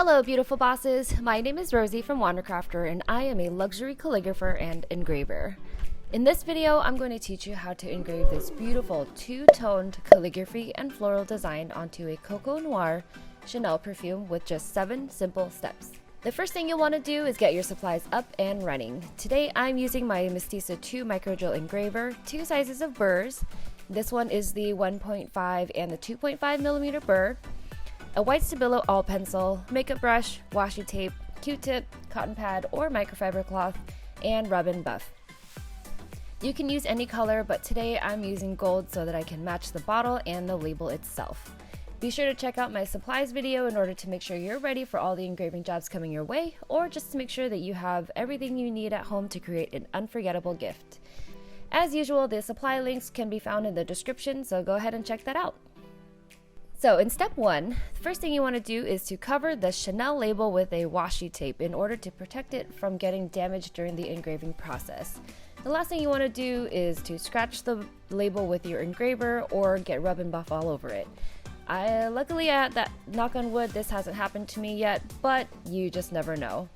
Hello beautiful bosses, my name is Rosie from Wandercrafter and I am a luxury calligrapher and engraver. In this video, I'm going to teach you how to engrave this beautiful two-toned calligraphy and floral design onto a Coco Noir Chanel perfume with just 7 simple steps. The first thing you'll want to do is get your supplies up and running. Today I'm using my Mystisa 2 microdrill engraver, 2 sizes of burrs. This one is the 1.5 and the 2.5mm burr. A white Stabilo ALL pencil, makeup brush, washi tape, Q-tip, cotton pad, or microfiber cloth, and rub and buff. You can use any color, but today I'm using gold so that I can match the bottle and the label itself. Be sure to check out my supplies video in order to make sure you're ready for all the engraving jobs coming your way, or just to make sure that you have everything you need at home to create an unforgettable gift. As usual, the supply links can be found in the description, so go ahead and check that out. So in step 1, the first thing you want to do is to cover the Chanel label with a washi tape in order to protect it from getting damaged during the engraving process. The last thing you want to do is to scratch the label with your engraver or get rub and buff all over it. Luckily, knock on wood, this hasn't happened to me yet, but you just never know.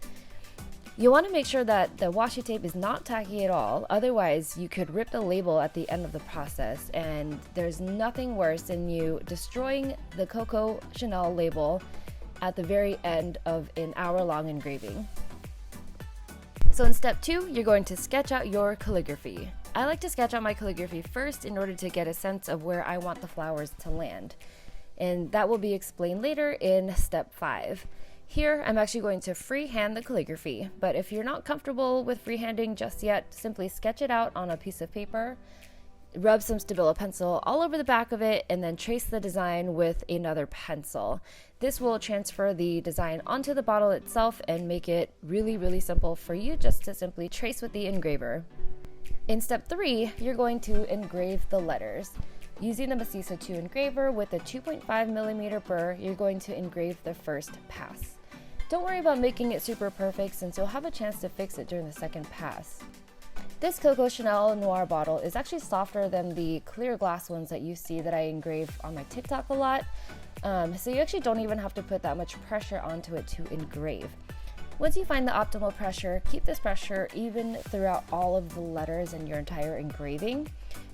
You want to make sure that the washi tape is not tacky at all, otherwise you could rip the label at the end of the process, and there's nothing worse than you destroying the Coco Chanel label at the very end of an hour-long engraving. So in step 2, you're going to sketch out your calligraphy. I like to sketch out my calligraphy first in order to get a sense of where I want the flowers to land, and that will be explained later in step 5. Here, I'm actually going to freehand the calligraphy, but if you're not comfortable with freehanding just yet, simply sketch it out on a piece of paper, rub some Stabilo pencil all over the back of it, and then trace the design with another pencil. This will transfer the design onto the bottle itself and make it really simple for you just to simply trace with the engraver. In step 3, you're going to engrave the letters. Using the Mystisa 2 engraver with a 2.5mm burr, you're going to engrave the first pass. Don't worry about making it super perfect since you'll have a chance to fix it during the second pass. This Coco Chanel Noir bottle is actually softer than the clear glass ones that you see that I engrave on my TikTok a lot, so you actually don't even have to put that much pressure onto it to engrave. Once you find the optimal pressure, keep this pressure even throughout all of the letters in your entire engraving.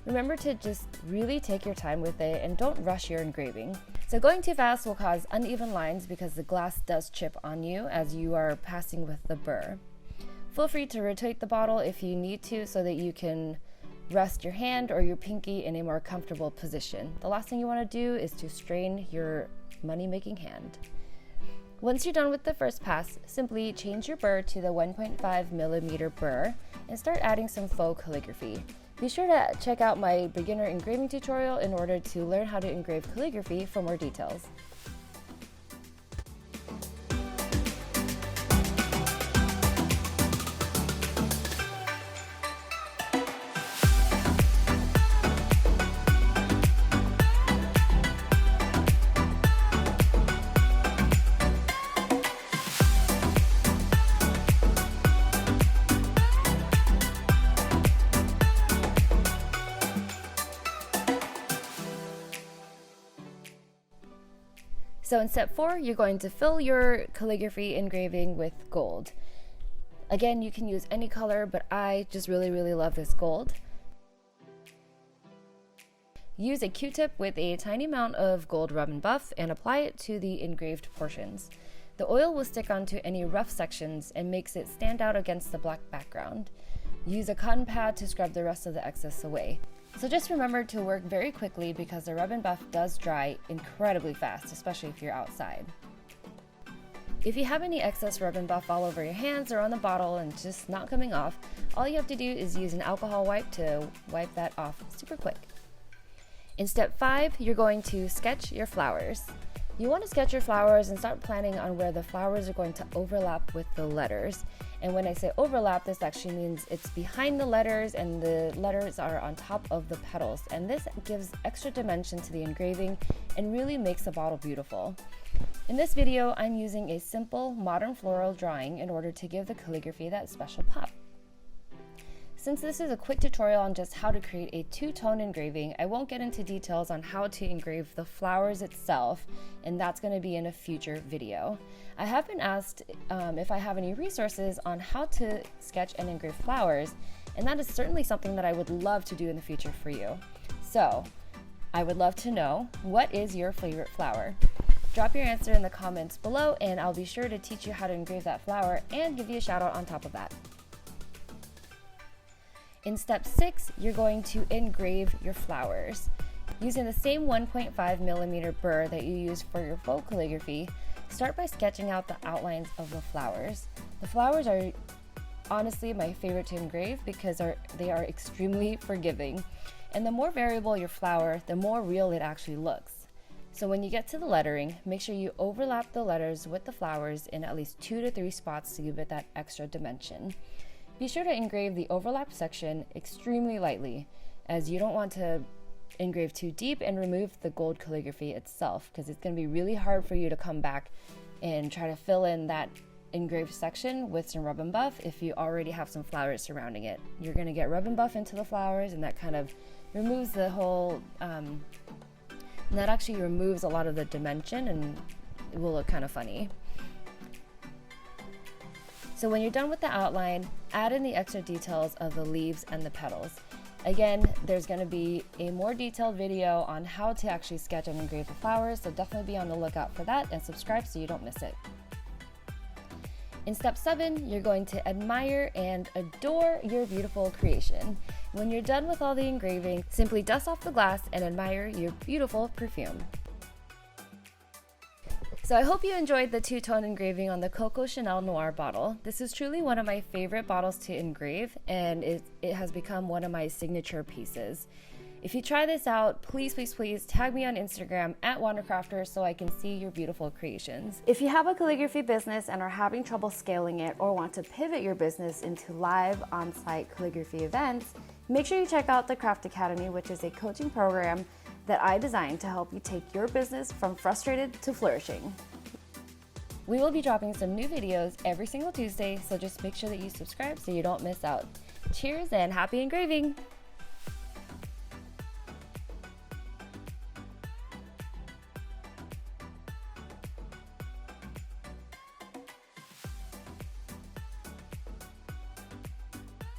Remember to just really take your time with it and don't rush your engraving. So going too fast will cause uneven lines because the glass does chip on you as you are passing with the burr. Feel free to rotate the bottle if you need to so that you can rest your hand or your pinky in a more comfortable position. The last thing you want to do is to strain your money-making hand. Once you're done with the first pass, simply change your burr to the 1.5mm burr and start adding some faux calligraphy. Be sure to check out my beginner engraving tutorial in order to learn how to engrave calligraphy for more details. So in step 4, you're going to fill your calligraphy engraving with gold. Again, you can use any color, but I just really love this gold. Use a Q-tip with a tiny amount of gold rub and buff and apply it to the engraved portions. The oil will stick onto any rough sections and makes it stand out against the black background. Use a cotton pad to scrub the rest of the excess away. So just remember to work very quickly because the rub and buff does dry incredibly fast, especially if you're outside. If you have any excess rub and buff all over your hands or on the bottle and just not coming off, all you have to do is use an alcohol wipe to wipe that off super quick. In step 5, you're going to sketch your flowers. You want to sketch your flowers and start planning on where the flowers are going to overlap with the letters. And when I say overlap, this actually means it's behind the letters and the letters are on top of the petals. And this gives extra dimension to the engraving and really makes the bottle beautiful. In this video, I'm using a simple modern floral drawing in order to give the calligraphy that special pop. Since this is a quick tutorial on just how to create a two-tone engraving, I won't get into details on how to engrave the flowers itself, and that's going to be in a future video. I have been asked if I have any resources on how to sketch and engrave flowers, and that is certainly something that I would love to do in the future for you. So, I would love to know, what is your favorite flower? Drop your answer in the comments below, and I'll be sure to teach you how to engrave that flower and give you a shout out on top of that. In step 6, you're going to engrave your flowers. Using the same 1.5mm burr that you use for your faux calligraphy, start by sketching out the outlines of the flowers. The flowers are honestly my favorite to engrave because they are extremely forgiving. And the more variable your flower, the more real it actually looks. So when you get to the lettering, make sure you overlap the letters with the flowers in at least 2 to 3 spots to give it that extra dimension. Be sure to engrave the overlap section extremely lightly, as you don't want to engrave too deep and remove the gold calligraphy itself, because it's going to be really hard for you to come back and try to fill in that engraved section with some rub and buff if you already have some flowers surrounding it. You're going to get rub and buff into the flowers, and that kind of removes the whole, that actually removes a lot of the dimension, and it will look kind of funny. So when you're done with the outline, add in the extra details of the leaves and the petals. Again, there's going to be a more detailed video on how to actually sketch and engrave the flowers, so definitely be on the lookout for that and subscribe so you don't miss it. In step 7, you're going to admire and adore your beautiful creation. When you're done with all the engraving, simply dust off the glass and admire your beautiful perfume. So I hope you enjoyed the two-tone engraving on the Coco Chanel Noir bottle. This is truly one of my favorite bottles to engrave, and it has become one of my signature pieces. If you try this out, please tag me on Instagram at WanderCrafter so I can see your beautiful creations. If you have a calligraphy business and are having trouble scaling it, or want to pivot your business into live on-site calligraphy events, make sure you check out the Craft Academy, which is a coaching program that I designed to help you take your business from frustrated to flourishing. We will be dropping some new videos every single Tuesday, so just make sure that you subscribe so you don't miss out. Cheers and happy engraving!